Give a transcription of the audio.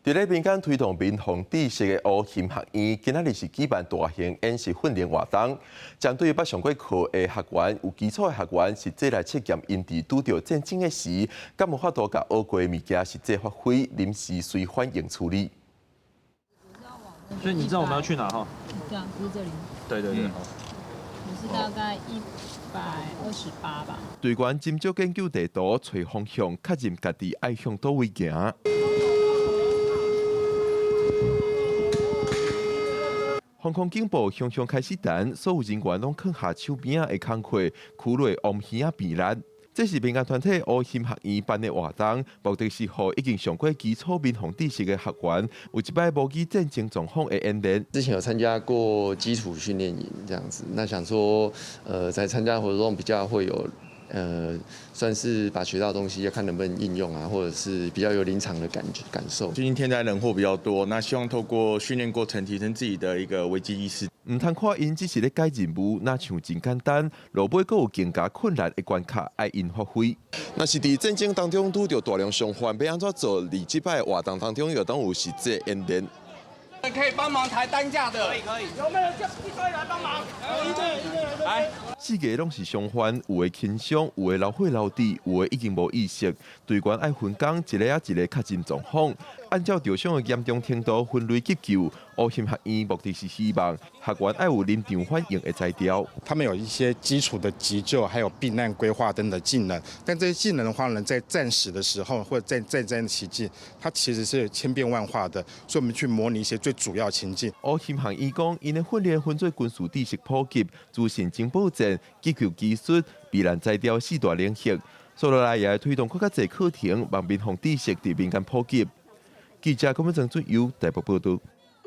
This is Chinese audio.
伫咧民间推动民防知识的乌琴学院，今仔日是举办大型演习训练活动，针对捌上过课的学员、有基础的学员，实际来测验因伫拄着战争的时，敢有法度甲学过的物件实际发挥，临时随反应处理。所以你知道我们要去哪哈？这样，就是这里。对对对，好。你是大概128吧。队员斟酌研究地图，找方向，确认家己爱向倒位行。防空警报响响开始弹，所有人员拢放下手边的工课，苦累往耳仔避难。这是民间团体乌心学院办的活动，目的是让已经上过基础民防知识的学员，有一摆模拟战争状况的演练。之前有参加过基础训练营这样子，那想说，在参加活动比较会有。算是把学到的东西，要看能不能应用啊，或者是比较有临场的感受。最近天灾人祸比较多，那希望透过训练过程提升自己的一个危机意识。唔通看因只是咧解任务，那像真简单，落尾阁有更加困难的关卡爱因发挥。那是伫战争当中拄着大量伤患，要安怎做？伫即摆活动当中又当有实际演练。可以帮忙抬担架的，可以。有没有叫一堆来帮忙？一个来。四个拢是伤患，有的轻伤，有的流血流滴，有的已经无意识。队员爱分工，一个一个确认状况，按照受伤的严重程度分类急救。乌心学院目的是希望学员爱有临场反应的才调。他们有一些基础的急救，还有避难规划等的技能。但这些技能的话呢，在战时的时候或者在战争期间，它其实是千变万化的，所以我们去模拟一些最主要情境。乌心学院讲，因的训练分做军事知识普及、自信情报战、急救技术、避难才调四大领域。所落来也推动更加侪课程，让民防知识伫民间普及。记者郭文正由台北报道。